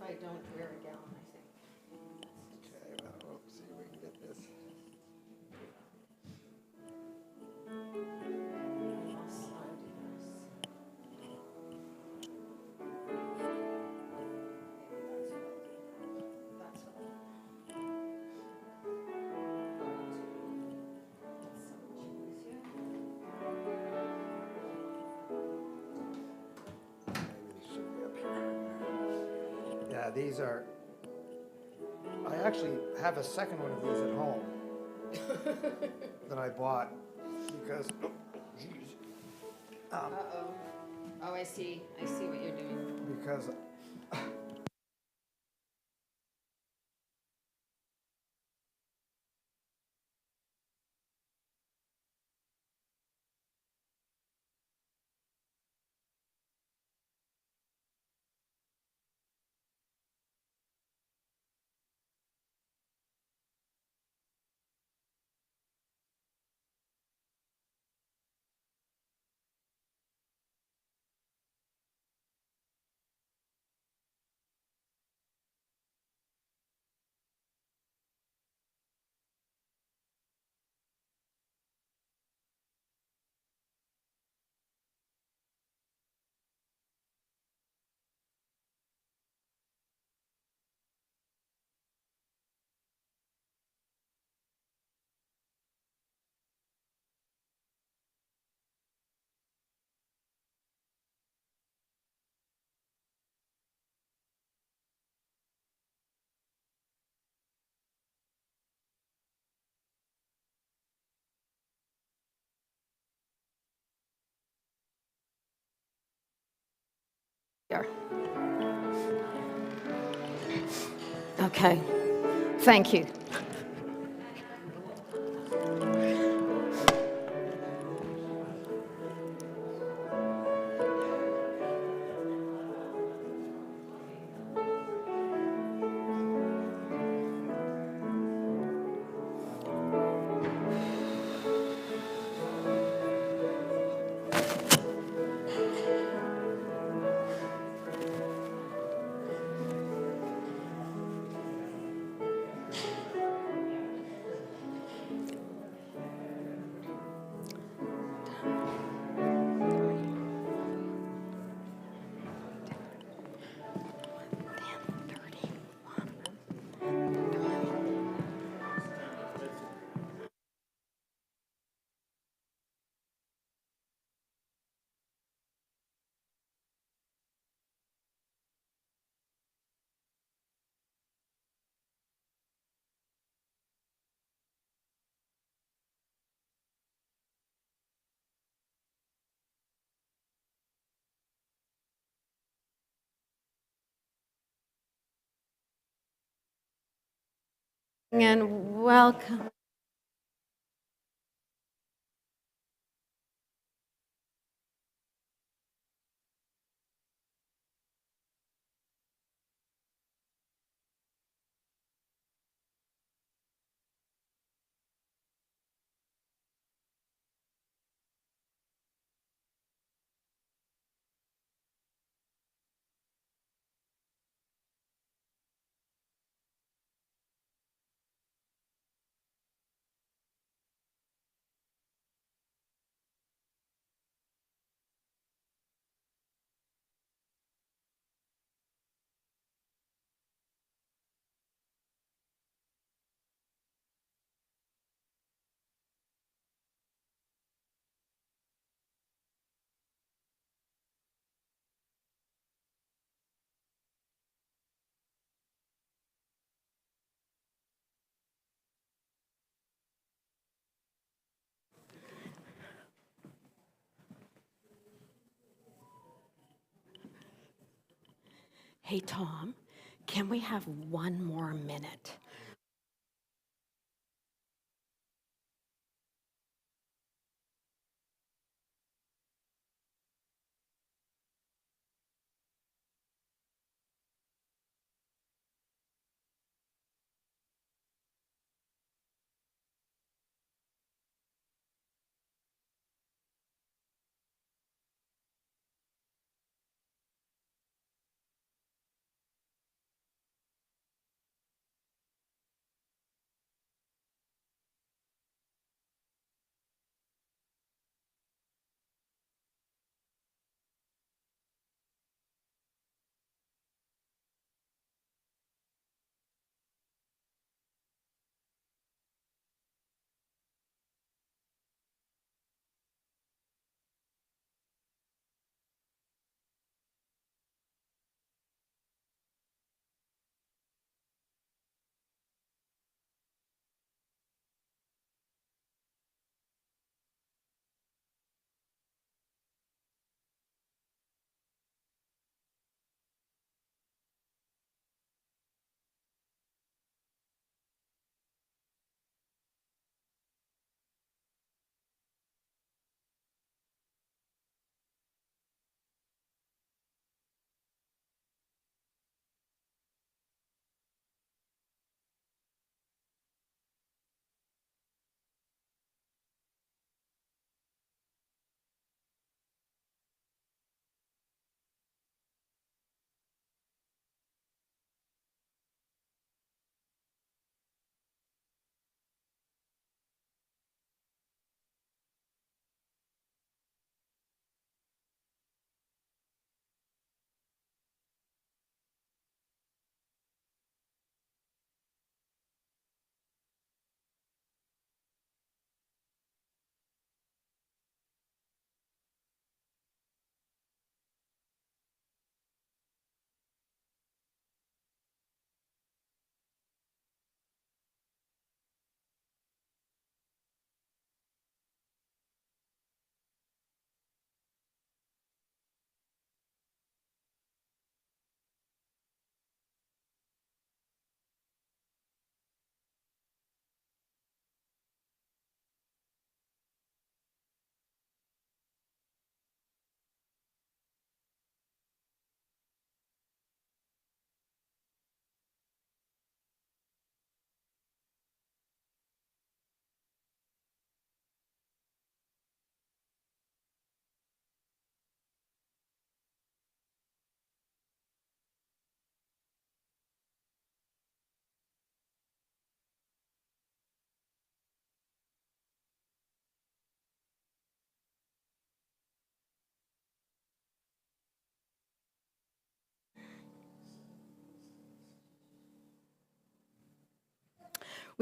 I don't wear a gown, I think. Okay, well, we'll see if we can get this. Unless I do this. That's what I'll do. Get some cheese here. Maybe these should be up here. Yeah, these are, I actually have a second one of these at home that I bought because, oh, geez. Uh-oh. Oh, I see what you're doing. Because Here. Okay. Thank you. And welcome. Hey, Tom, can we have one more minute?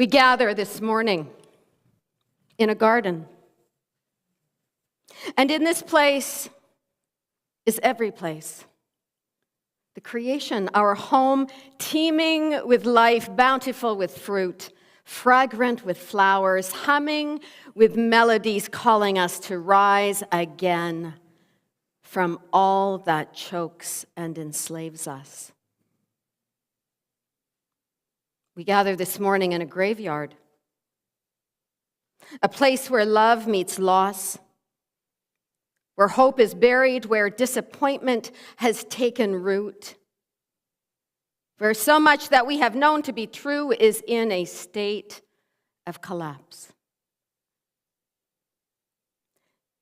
We gather this morning in a garden. And in this place is every place. The creation, our home, teeming with life, bountiful with fruit, fragrant with flowers, humming with melodies calling us to rise again from all that chokes and enslaves us. We gather this morning in a graveyard, a place where love meets loss, where hope is buried, where disappointment has taken root, where so much that we have known to be true is in a state of collapse.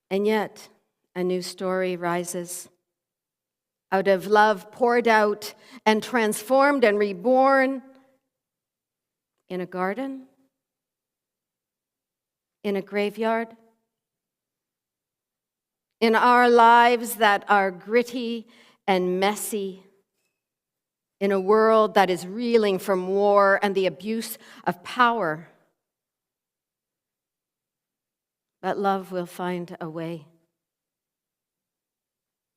And yet, a new story rises out of love poured out and transformed and reborn in a garden, in a graveyard, in our lives that are gritty and messy, in a world that is reeling from war and the abuse of power. But love will find a way.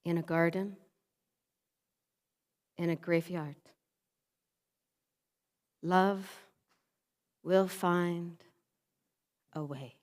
In a garden, in a graveyard. Love will find a way.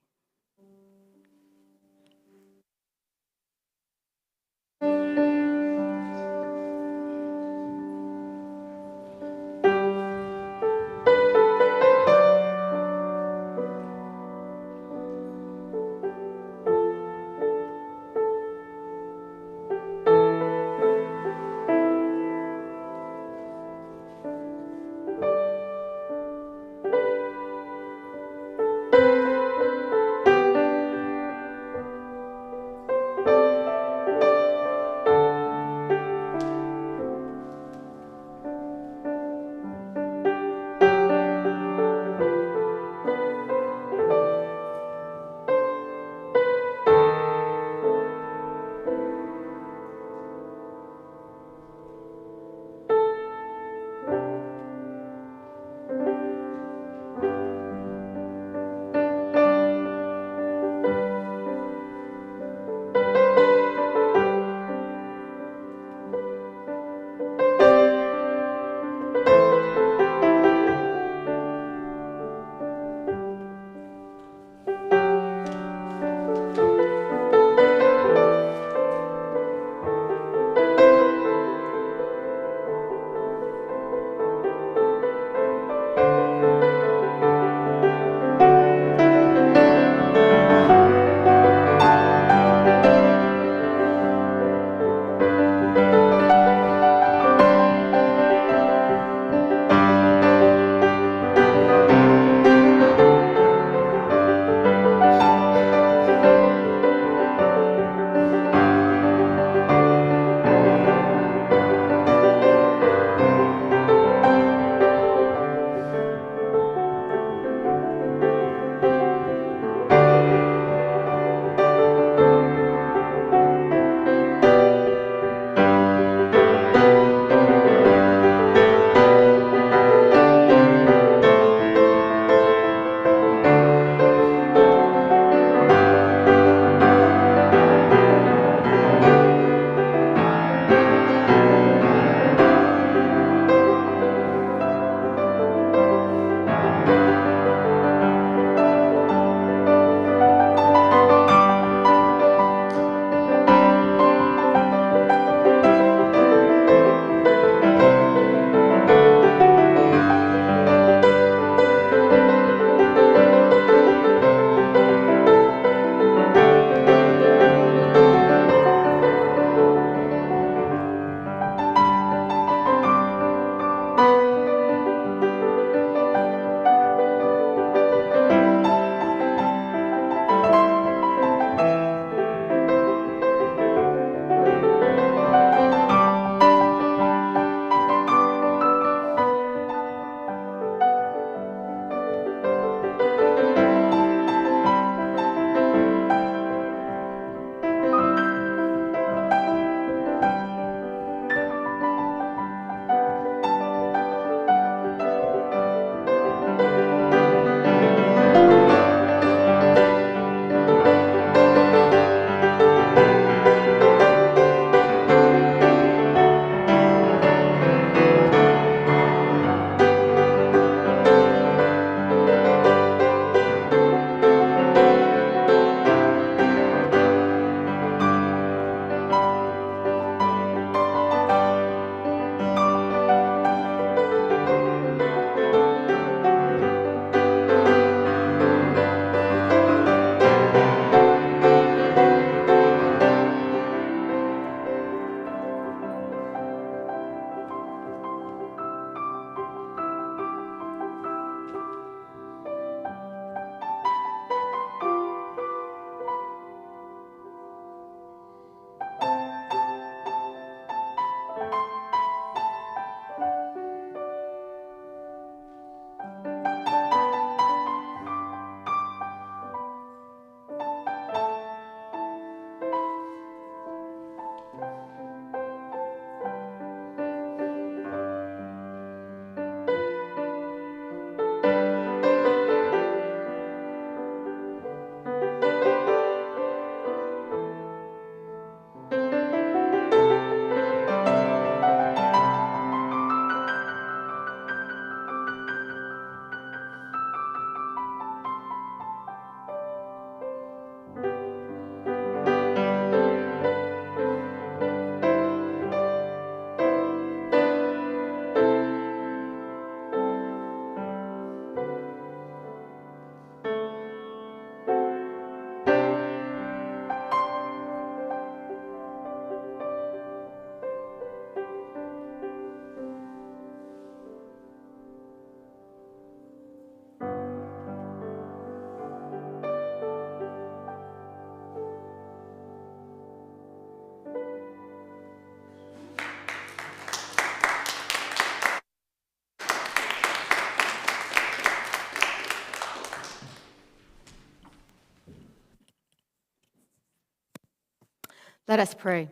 Let us pray.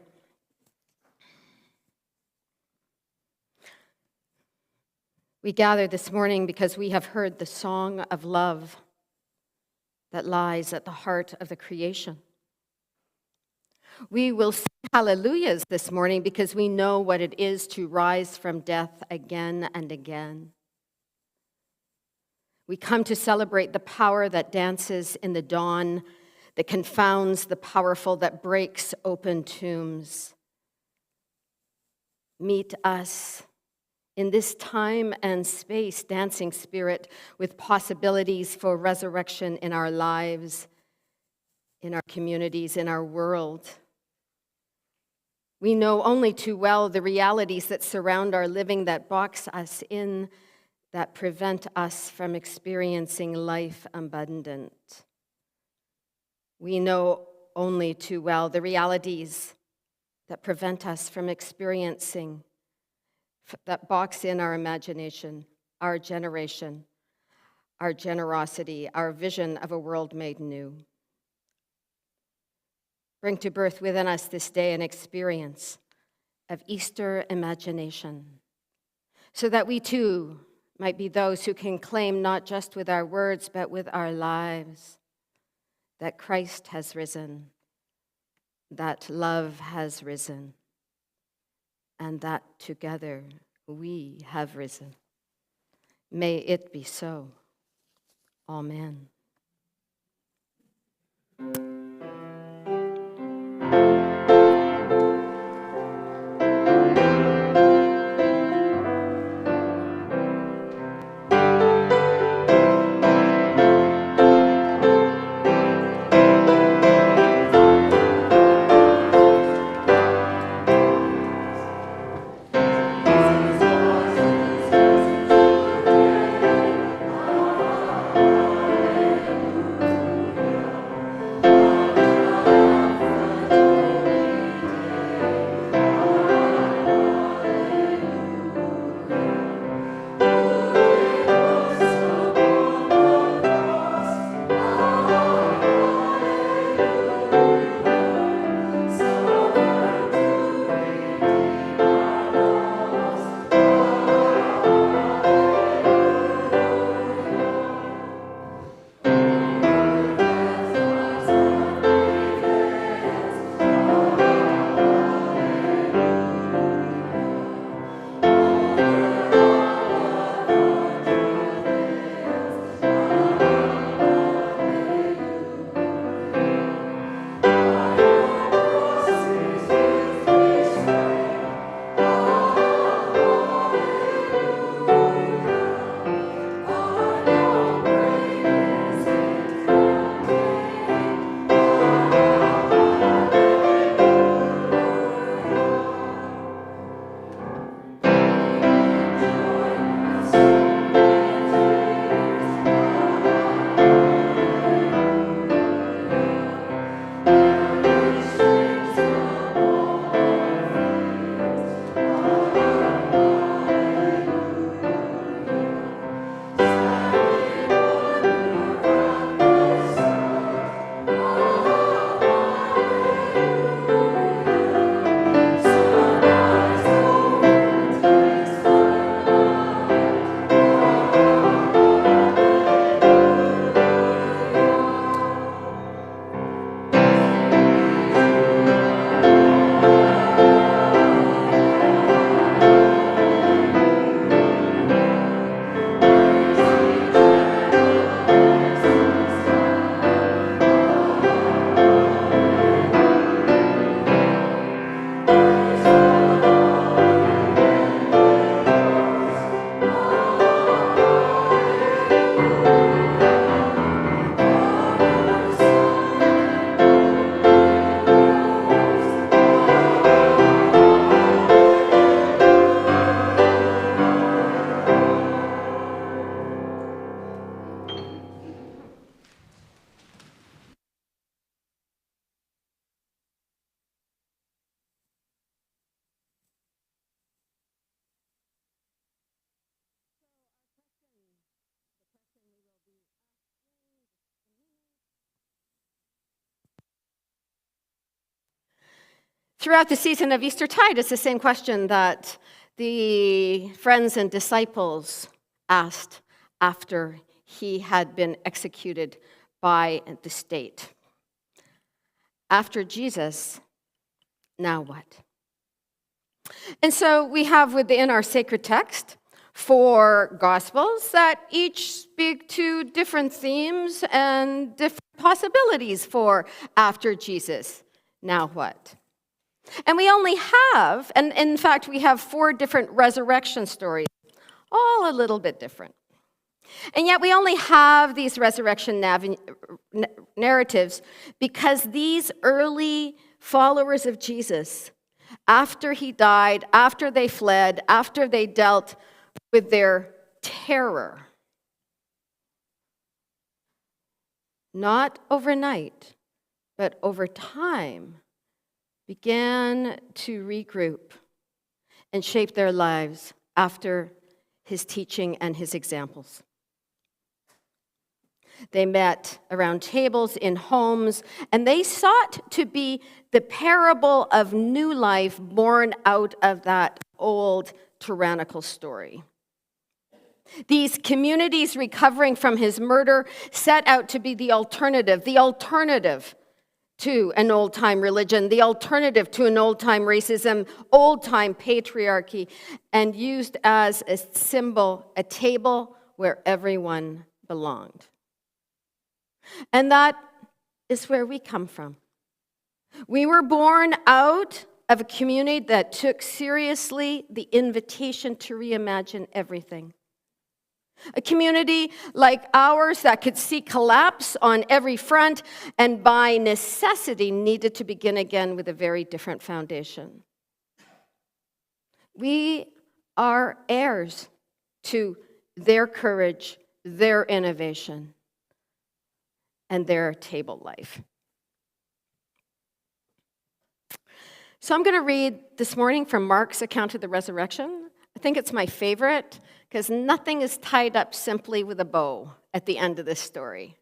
We gather this morning because we have heard the song of love that lies at the heart of the creation. We will sing hallelujahs this morning because we know what it is to rise from death again and again. We come to celebrate the power that dances in the dawn, that confounds the powerful, that breaks open tombs. Meet us in this time and space, dancing Spirit, with possibilities for resurrection in our lives, in our communities, in our world. We know only too well the realities that surround our living, that box us in, that prevent us from experiencing life abundant. We know only too well the realities that prevent us from experiencing, that box in our imagination, our generation, our generosity, our vision of a world made new. Bring to birth within us this day an experience of Easter imagination, so that we too might be those who can claim not just with our words, but with our lives, that Christ has risen, that love has risen, and that together we have risen. May it be so. Amen. Throughout the season of Eastertide, it's the same question that the friends and disciples asked after he had been executed by the state. After Jesus, now what? And so we have within our sacred text 4 Gospels that each speak to different themes and different possibilities for after Jesus, now what? And we only have, and in fact, we have 4 different resurrection stories, all a little bit different. And yet we only have these resurrection narratives because these early followers of Jesus, after he died, after they fled, after they dealt with their terror, not overnight, but over time, began to regroup and shape their lives after his teaching and his examples. They met around tables in homes, and they sought to be the parable of new life born out of that old tyrannical story. These communities recovering from his murder set out to be the alternative to an old-time religion, the alternative to an old-time racism, old-time patriarchy, and used as a symbol, a table where everyone belonged. And that is where we come from. We were born out of a community that took seriously the invitation to reimagine everything. A community like ours that could see collapse on every front and by necessity needed to begin again with a very different foundation. We are heirs to their courage, their innovation, and their table life. So I'm going to read this morning from Mark's account of the resurrection. I think it's my favorite because nothing is tied up simply with a bow at the end of this story.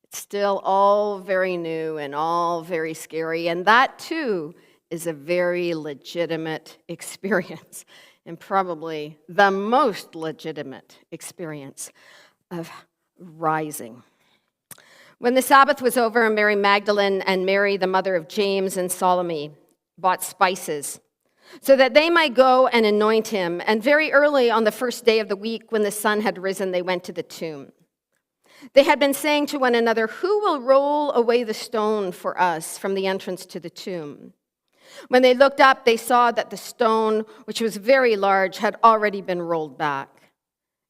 It's still all very new and all very scary, and that too is a very legitimate experience, and probably the most legitimate experience of rising. When the Sabbath was over, Mary Magdalene and Mary, the mother of James and Salome, bought spices so that they might go and anoint him. And very early on the first day of the week, when the sun had risen, they went to the tomb. They had been saying to one another, "Who will roll away the stone for us from the entrance to the tomb?" When they looked up, they saw that the stone, which was very large, had already been rolled back.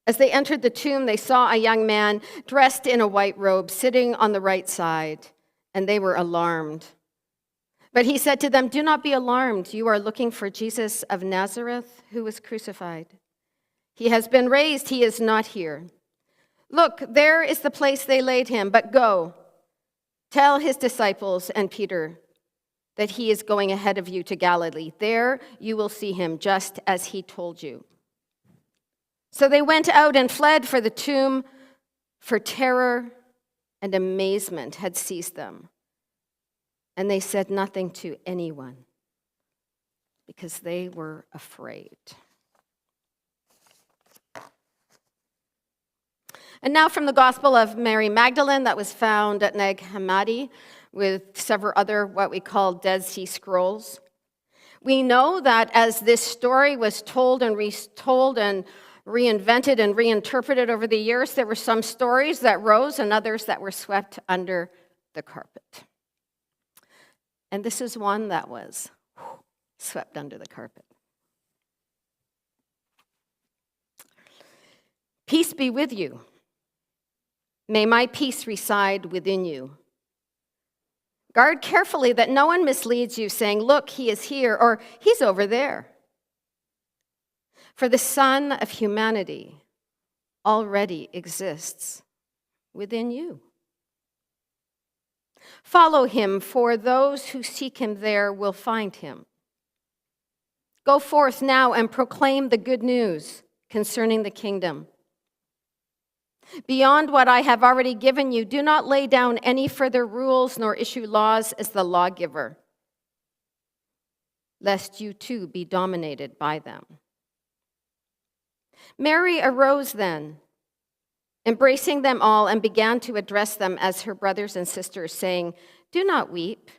As they entered the tomb, they saw a young man dressed in a white robe sitting on the right side, and they were alarmed. But he said to them, "Do not be alarmed. You are looking for Jesus of Nazareth, who was crucified. He has been raised. He is not here. Look, there is the place they laid him. But go, tell his disciples and Peter that he is going ahead of you to Galilee. There you will see him, just as he told you." So they went out and fled for the tomb, for terror and amazement had seized them. And they said nothing to anyone because they were afraid. And now from the Gospel of Mary Magdalene that was found at Nag Hammadi with several other what we call Dead Sea Scrolls. We know that as this story was told and retold and reinvented and reinterpreted over the years, there were some stories that rose and others that were swept under the carpet. And this is one that was swept under the carpet. Peace be with you. May my peace reside within you. Guard carefully that no one misleads you, saying, "Look, he is here," or "He's over there." For the Son of Humanity already exists within you. Follow him, for those who seek him there will find him. Go forth now and proclaim the good news concerning the kingdom. Beyond what I have already given you, do not lay down any further rules nor issue laws as the lawgiver. lest you too be dominated by them. Mary arose then, embracing them all, and began to address them as her brothers and sisters, saying, "Do not weep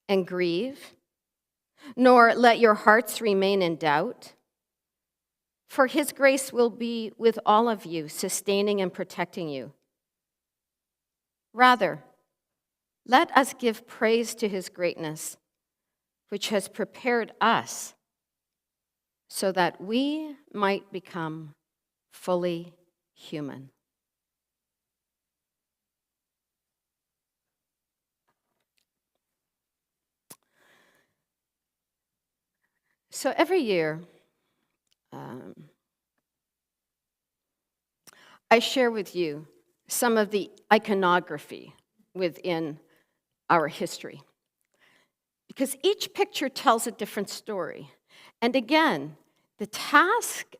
and grieve, nor let your hearts remain in doubt. For his grace will be with all of you, sustaining and protecting you. Rather, let us give praise to his greatness, which has prepared us so that we might become fully human." So every year, I share with you some of the iconography within our history, because each picture tells a different story. And again, the task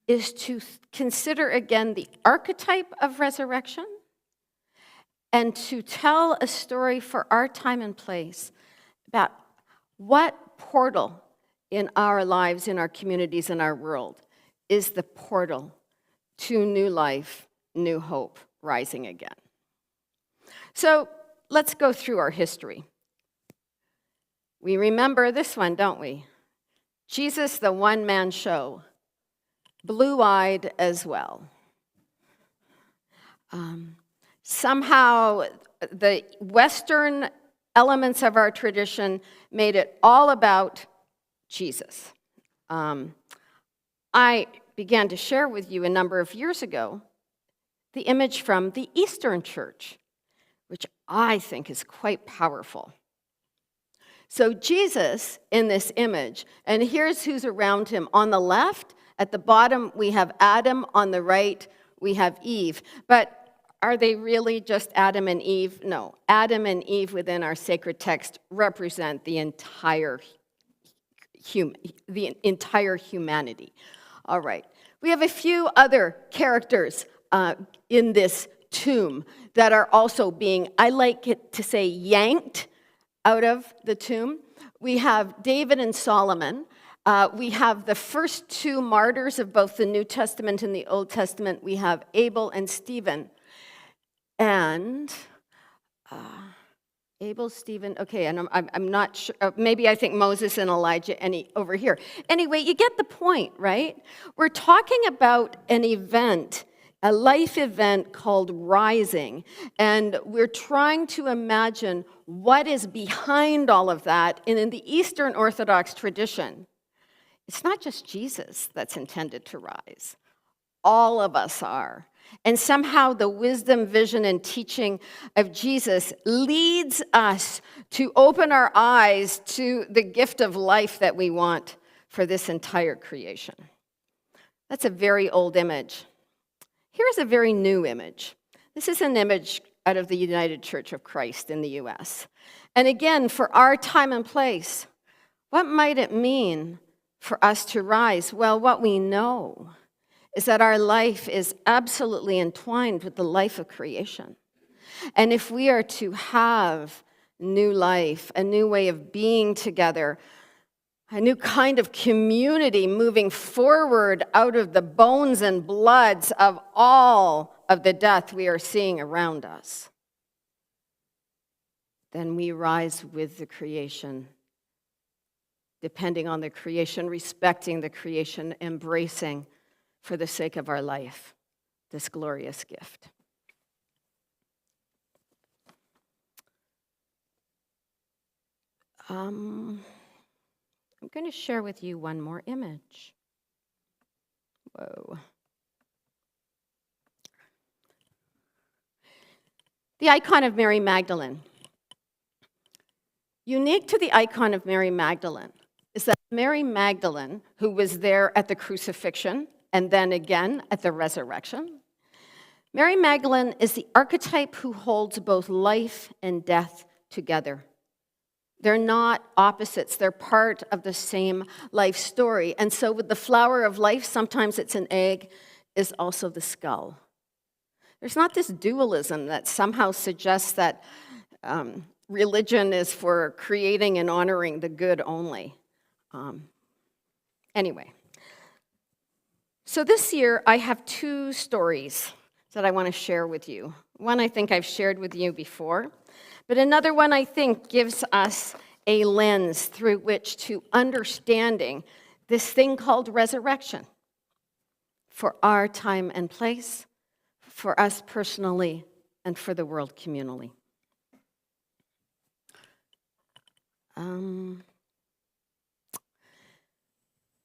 is to consider again the archetype of resurrection and to tell a story for our time and place about what portal in our lives, in our communities, in our world is the portal to new life, new hope, rising again. So let's go through our history. We remember this one, don't we? Jesus, the one-man show, blue-eyed as well. Somehow, the Western elements of our tradition made it all about Jesus. I began to share with you a number of years ago the image from the Eastern Church, which I think is quite powerful. So Jesus in this image, and here's who's around him. On the left, at the bottom, we have Adam. On the right, we have Eve. But are they really just Adam and Eve? No. Adam and Eve within our sacred text represent the entire humanity. All right. We have a few other characters in this tomb that are also being, I like it to say, yanked out of the tomb. We have David and Solomon. We have the first two martyrs of both the New Testament and the Old Testament. We have Abel and Stephen. And Abel, Stephen, okay, and I'm not sure, maybe I think Moses and Elijah over here. Anyway, you get the point, right? We're talking about an event, a life event called rising, and we're trying to imagine what is behind all of that. And in the Eastern Orthodox tradition, it's not just Jesus that's intended to rise. All of us are. And somehow the wisdom, vision, and teaching of Jesus leads us to open our eyes to the gift of life that we want for this entire creation. That's a very old image. Here's a very new image. This is an image out of the United Church of Christ in the U.S. And again, for our time and place, what might it mean for us to rise? Well, what we know is that our life is absolutely entwined with the life of creation. And if we are to have new life, a new way of being together, a new kind of community moving forward out of the bones and bloods of all of the death we are seeing around us, then we rise with the creation, depending on the creation, respecting the creation, embracing for the sake of our life, this glorious gift. I'm going to share with you one more image. Whoa. The icon of Mary Magdalene. Unique to the icon of Mary Magdalene is that Mary Magdalene, who was there at the crucifixion, and then again at the resurrection. Mary Magdalene is the archetype who holds both life and death together. They're not opposites. They're part of the same life story. And so with the flower of life, sometimes it's an egg, is also the skull. There's not this dualism that somehow suggests that religion is for creating and honoring the good only. Anyway, so this year I have 2 stories that I want to share with you. One I think I've shared with you before, but another one I think gives us a lens through which to understanding this thing called resurrection for our time and place, for us personally, and for the world communally.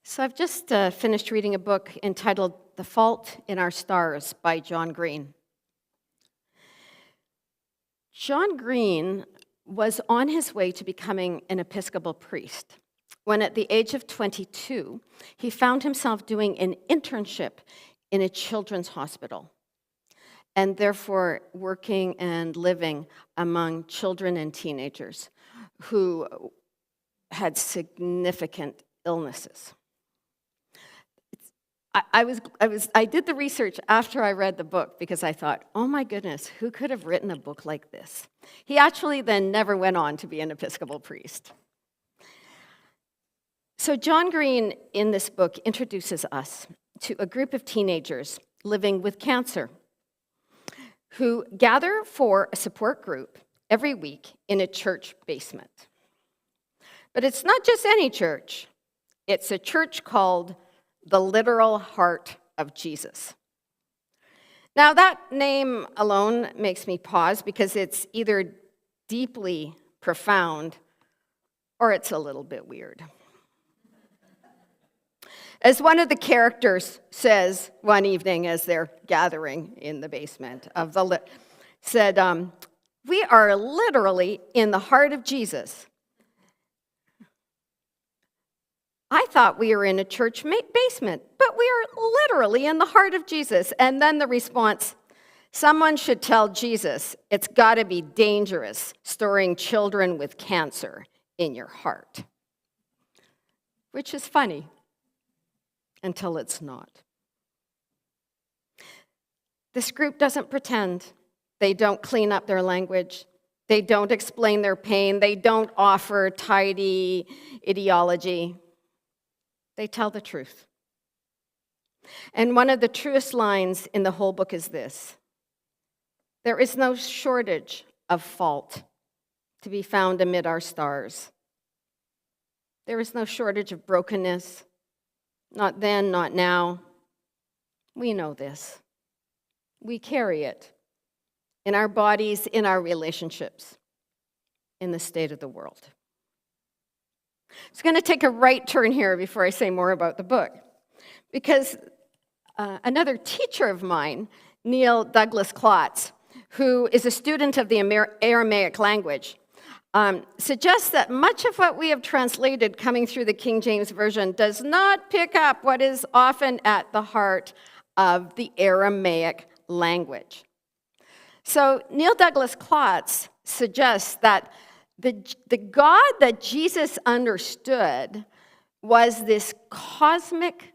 So I've just finished reading a book entitled The Fault in Our Stars by John Green. John Green was on his way to becoming an Episcopal priest when at the age of 22, he found himself doing an internship in a children's hospital, and therefore working and living among children and teenagers who had significant illnesses. I did the research after I read the book because I thought, oh my goodness, who could have written a book like this? He actually then never went on to be an Episcopal priest. So John Green in this book introduces us to a group of teenagers living with cancer who gather for a support group every week in a church basement. But it's not just any church. It's a church called the Literal Heart of Jesus. Now, that name alone makes me pause because it's either deeply profound or it's a little bit weird. As one of the characters says one evening as they're gathering in the basement of the said, we are literally in the heart of Jesus. I thought we were in a church basement, but we are literally in the heart of Jesus. And then the response, someone should tell Jesus it's got to be dangerous storing children with cancer in your heart. Which is funny until it's not. This group doesn't pretend. They don't clean up their language. They don't explain their pain. They don't offer tidy ideology. They tell the truth. And one of the truest lines in the whole book is this: there is no shortage of fault to be found amid our stars. There is no shortage of brokenness, not then, not now. We know this. We carry it in our bodies, in our relationships, in the state of the world. I'm going to take a right turn here before I say more about the book, because another teacher of mine, Neil Douglas Klotz, who is a student of the Aramaic language, suggests that much of what we have translated coming through the King James Version does not pick up what is often at the heart of the Aramaic language. So Neil Douglas Klotz suggests that the God that Jesus understood was this cosmic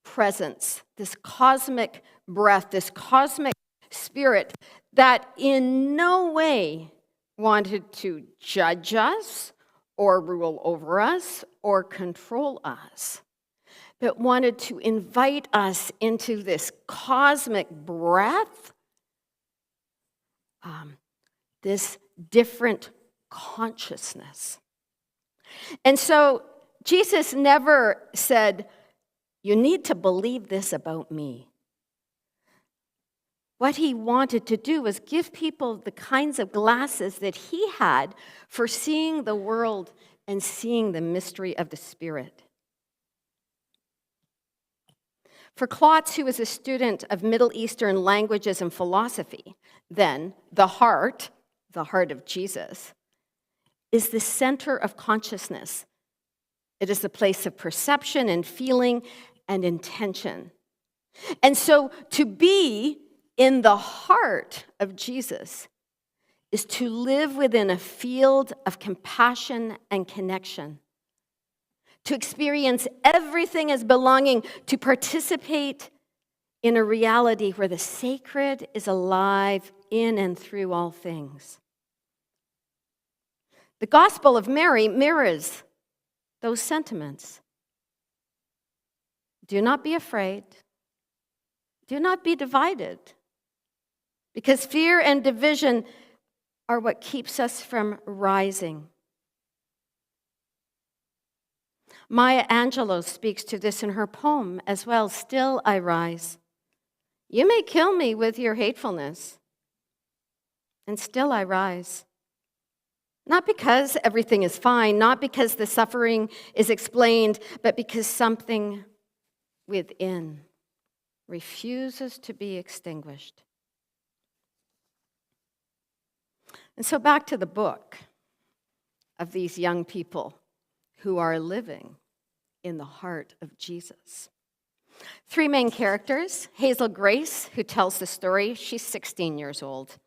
presence, this cosmic breath, this cosmic spirit that in no way wanted to judge us or rule over us or control us, but wanted to invite us into this cosmic breath, this different consciousness. And so Jesus never said, you need to believe this about me. What he wanted to do was give people the kinds of glasses that he had for seeing the world and seeing the mystery of the Spirit. For Klotz, who was a student of Middle Eastern languages and philosophy, then the heart of Jesus, is the center of consciousness. It is the place of perception and feeling and intention. And so to be in the heart of Jesus is to live within a field of compassion and connection, to experience everything as belonging, to participate in a reality where the sacred is alive in and through all things. The Gospel of Mary mirrors those sentiments. Do not be afraid. Do not be divided, because fear and division are what keeps us from rising. Maya Angelou speaks to this in her poem as well, Still I Rise. You may kill me with your hatefulness, and still I rise. Not because everything is fine, not because the suffering is explained, but because something within refuses to be extinguished. And so back to the book of these young people who are living in the heart of Jesus. 3 main characters: Hazel Grace, who tells the story. She's 16 years old.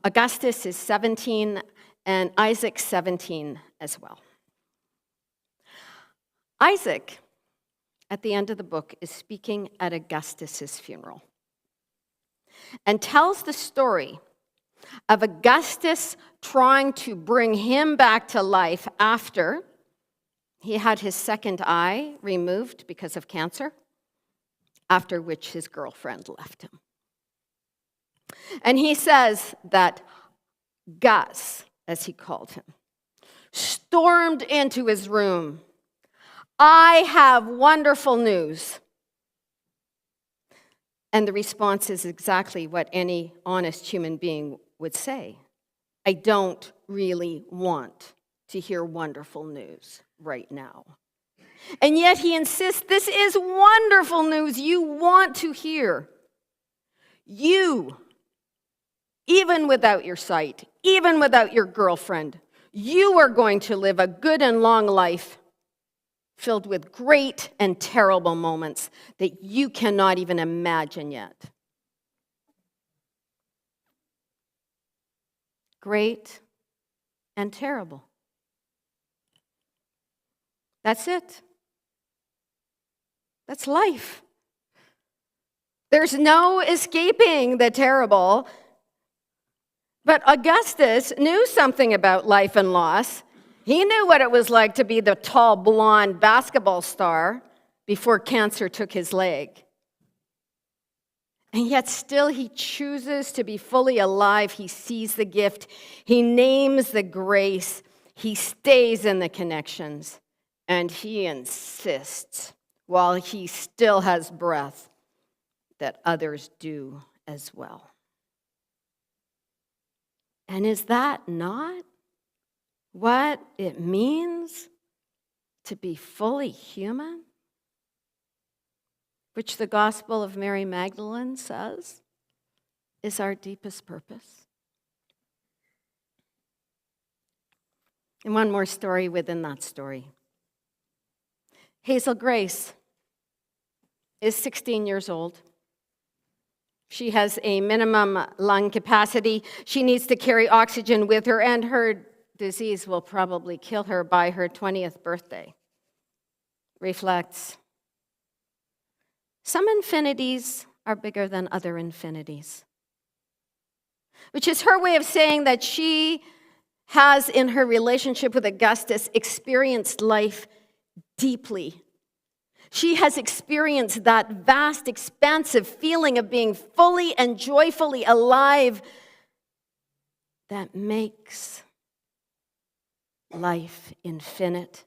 Augustus is 17, and Isaac 17 as well. Isaac, at the end of the book, is speaking at Augustus's funeral and tells the story of Augustus trying to bring him back to life after he had his second eye removed because of cancer, after which his girlfriend left him. And he says that Gus, as he called him, stormed into his room. I have wonderful news. And the response is exactly what any honest human being would say. I don't really want to hear wonderful news right now. And yet he insists, this is wonderful news you want to hear. You, even without your sight, even without your girlfriend, you are going to live a good and long life filled with great and terrible moments that you cannot even imagine yet. Great and terrible. That's it. That's life. There's no escaping the terrible. But Augustus knew something about life and loss. He knew what it was like to be the tall, blonde basketball star before cancer took his leg. And yet still he chooses to be fully alive. He sees the gift. He names the grace. He stays in the connections. And he insists, while he still has breath, that others do as well. And is that not what it means to be fully human? Which the Gospel of Mary Magdalene says is our deepest purpose. And one more story within that story. Hazel Grace is 16 years old. She has a minimum lung capacity. She needs to carry oxygen with her, and her disease will probably kill her by her 20th birthday. Reflects, some infinities are bigger than other infinities, which is her way of saying that she has, in her relationship with Augustus, experienced life deeply. She has experienced that vast, expansive feeling of being fully and joyfully alive that makes life infinite,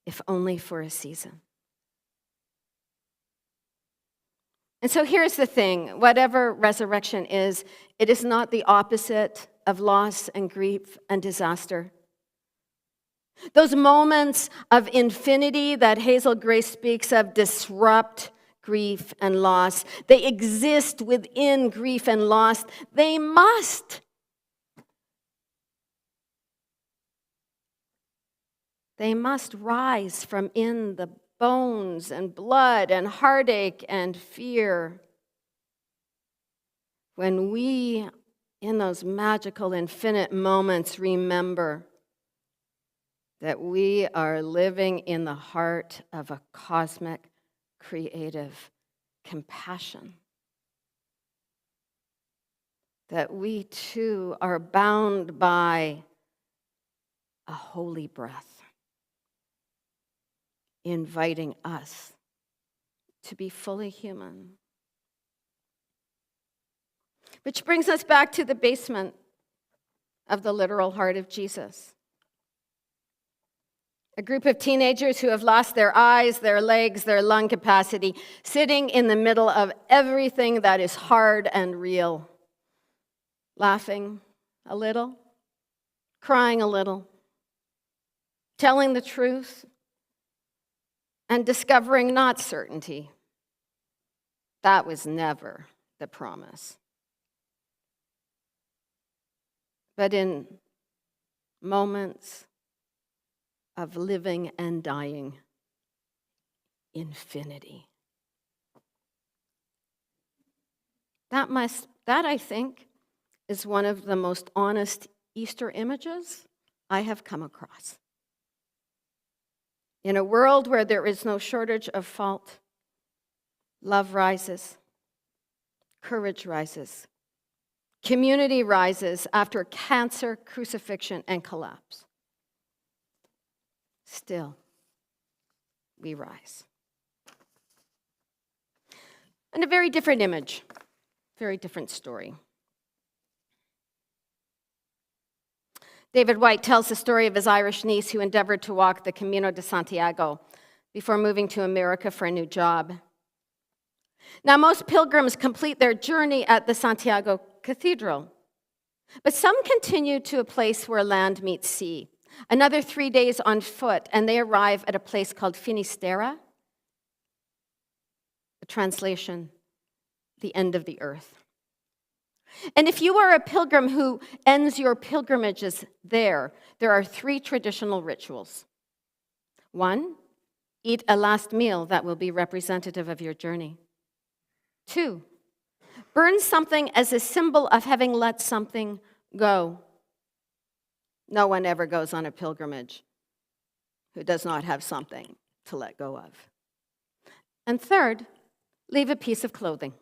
if only for a season. And so here's the thing, whatever resurrection is, it is not the opposite of loss and grief and disaster. Those moments of infinity that Hazel Grace speaks of disrupt grief and loss. They exist within grief and loss. They must. They must rise from in the bones and blood and heartache and fear. When we, in those magical, infinite moments, remember that we are living in the heart of a cosmic, creative compassion. That we too are bound by a holy breath, inviting us to be fully human. Which brings us back to the basement of the literal heart of Jesus. A group of teenagers who have lost their eyes, their legs, their lung capacity, sitting in the middle of everything that is hard and real, laughing a little, crying a little, telling the truth, and discovering not certainty. That was never the promise. But in moments of living and dying, infinity. That, I think, is one of the most honest Easter images I have come across. In a world where there is no shortage of fault, love rises, courage rises, community rises after cancer, crucifixion, and collapse. Still, we rise. And a very different image, very different story. David Whyte tells the story of his Irish niece who endeavored to walk the Camino de Santiago before moving to America for a new job. Now, most pilgrims complete their journey at the Santiago Cathedral, but some continue to a place where land meets sea. Another 3 days on foot, and they arrive at a place called Finisterre. The translation, the end of the earth. And if you are a pilgrim who ends your pilgrimages there are 3 traditional rituals. 1, eat a last meal that will be representative of your journey. 2, burn something as a symbol of having let something go. No one ever goes on a pilgrimage who does not have something to let go of. And 3rd, leave a piece of clothing.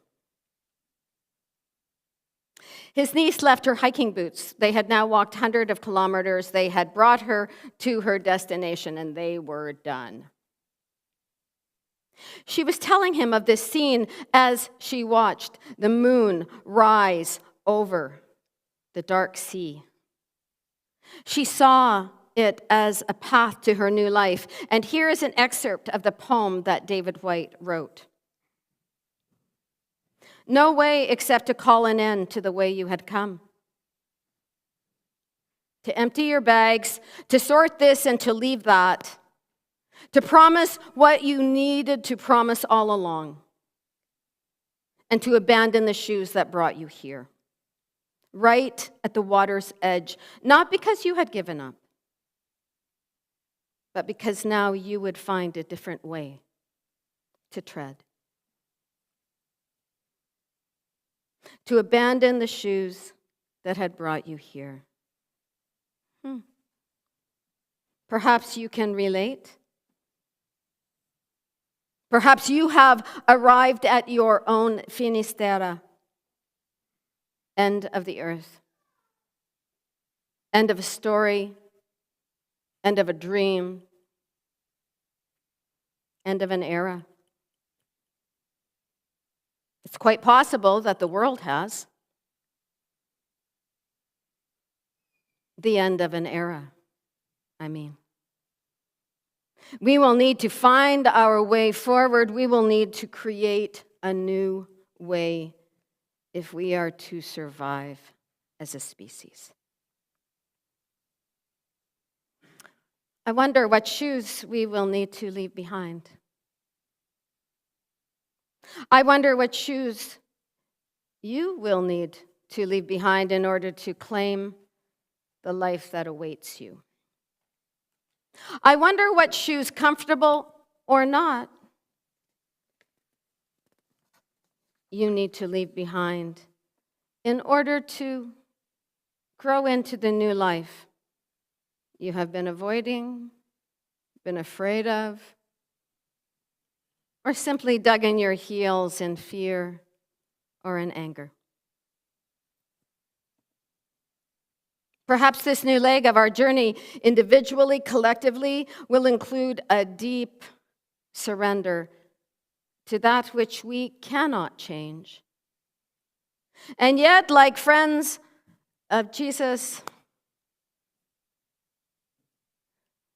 His niece left her hiking boots. They had now walked hundreds of kilometers. They had brought her to her destination, and they were done. She was telling him of this scene as she watched the moon rise over the dark sea. She saw it as a path to her new life. And here is an excerpt of the poem that David Whyte wrote. No way except to call an end to the way you had come. To empty your bags, to sort this and to leave that. To promise what you needed to promise all along. And to abandon the shoes that brought you here. Right at the water's edge, not because you had given up, but because now you would find a different way to tread. To abandon the shoes that had brought you here. Perhaps you can relate. Perhaps you have arrived at your own Finisterre. End of the earth. End of a story. End of a dream. End of an era. It's quite possible that the world has. The end of an era, I mean. We will need to find our way forward. We will need to create a new way if we are to survive as a species. I wonder what shoes we will need to leave behind. I wonder what shoes you will need to leave behind in order to claim the life that awaits you. I wonder what shoes, comfortable or not, you need to leave behind in order to grow into the new life you have been avoiding, been afraid of, or simply dug in your heels in fear or in anger. Perhaps this new leg of our journey, individually, collectively, will include a deep surrender to that which we cannot change. And yet, like friends of Jesus,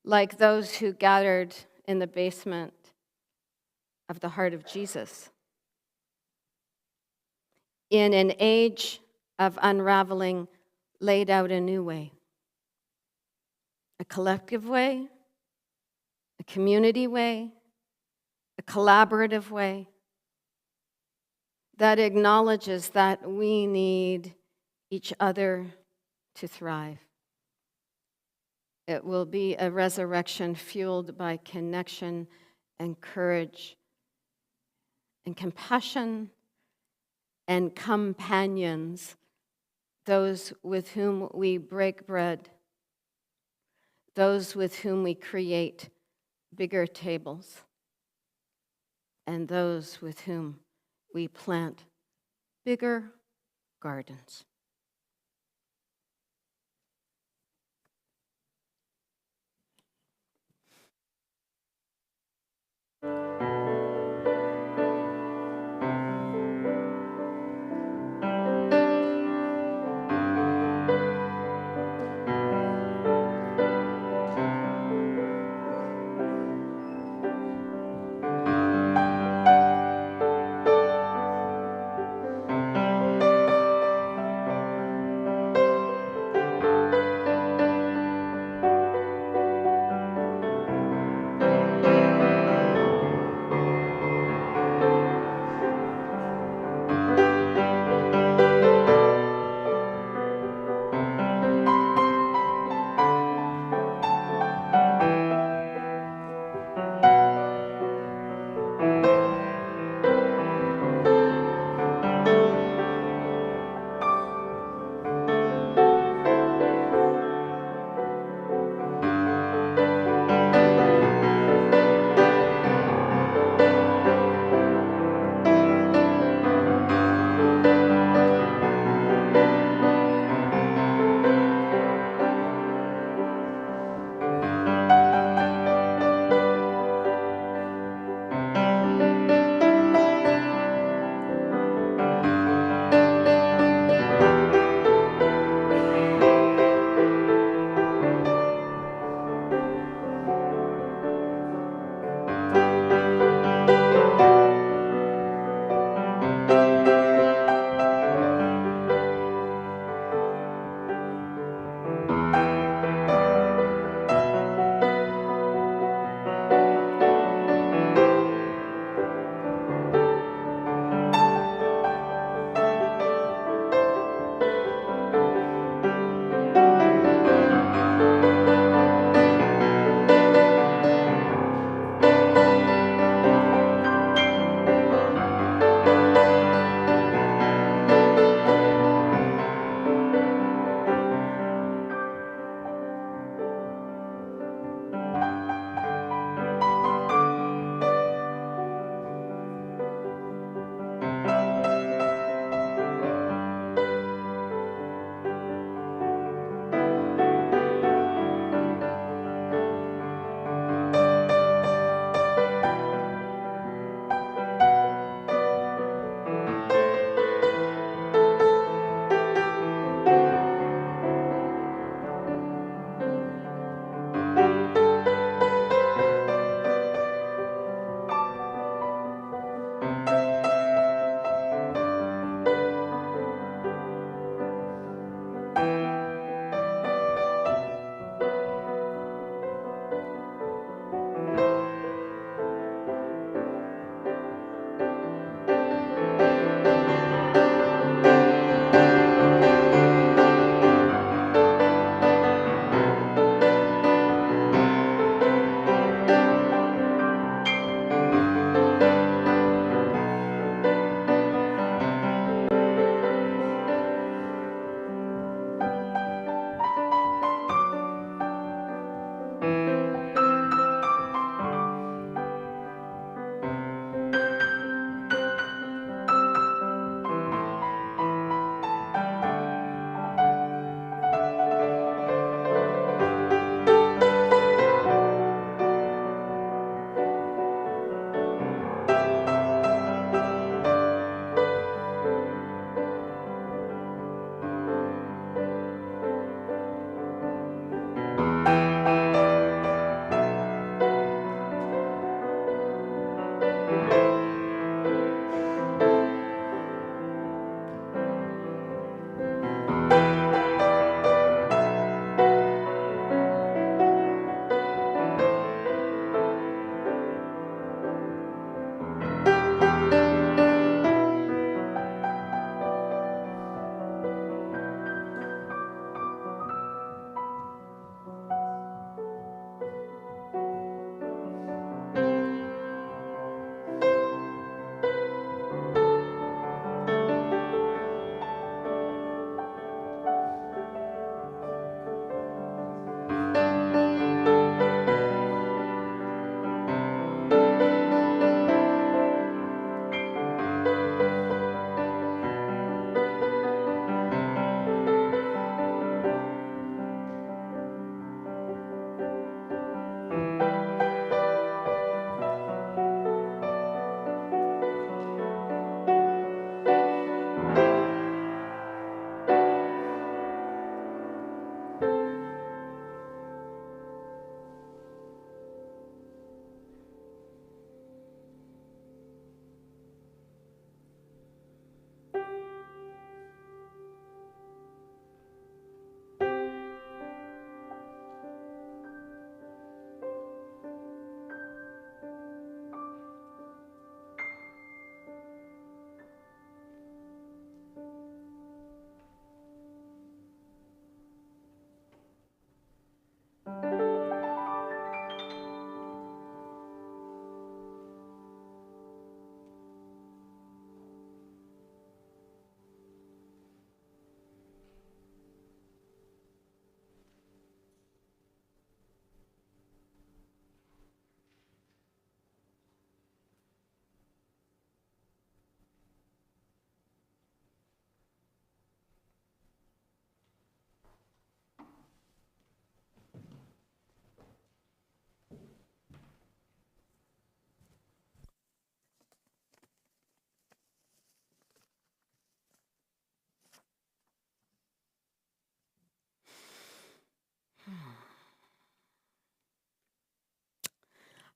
like those who gathered in the basement of the heart of Jesus, in an age of unraveling, laid out a new way, a collective way, a community way, a collaborative way that acknowledges that we need each other to thrive. It will be a resurrection fueled by connection and courage and compassion and companions, those with whom we break bread, those with whom we create bigger tables, and those with whom we plant bigger gardens.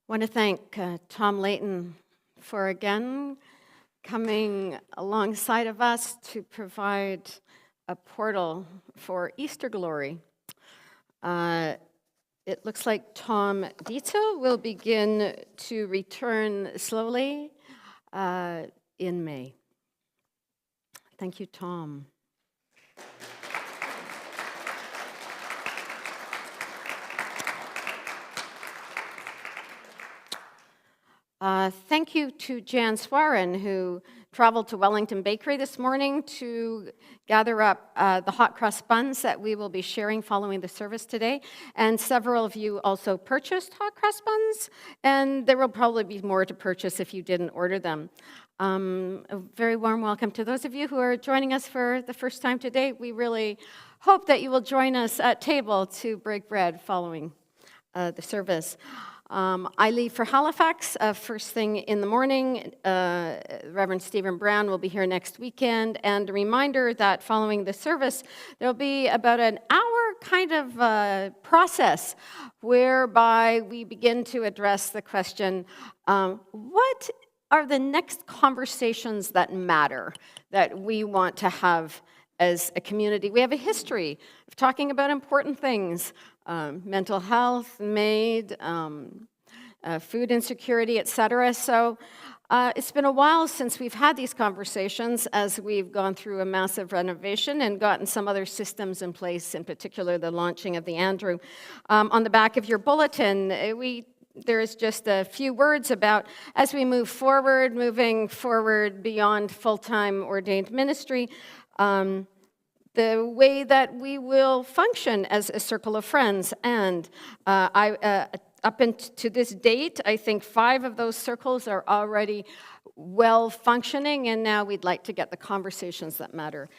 want to thank Tom Layton for again coming alongside of us to provide a portal for Easter glory. It looks like Tom Dietzel will begin to return slowly in May. Thank you, Tom. Thank you to Jan Swarin, who traveled to Wellington Bakery this morning to gather up the hot crust buns that we will be sharing following the service today. And several of you also purchased hot crust buns, and there will probably be more to purchase if you didn't order them. A very warm welcome to those of you who are joining us for the first time today. We really hope that you will join us at table to break bread following the service. I leave for Halifax first thing in the morning. Reverend Stephen Brown will be here next weekend. And a reminder that following the service, there will be about an hour kind of process whereby we begin to address the question, what are the next conversations that matter that we want to have as a community? We have a history of talking about important things. Mental health, MAID, food insecurity, etc. So it's been a while since we've had these conversations as we've gone through a massive renovation and gotten some other systems in place, in particular the launching of the Andrew. On the back of your bulletin, there is just a few words about, as we moving forward beyond full-time ordained ministry, the way that we will function as a circle of friends. And up to this date, I think 5 of those circles are already well functioning, and now we'd like to get the conversations that matter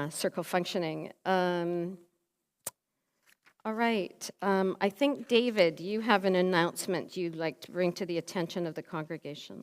circle functioning. All right. I think, David, you have an announcement you'd like to bring to the attention of the congregation.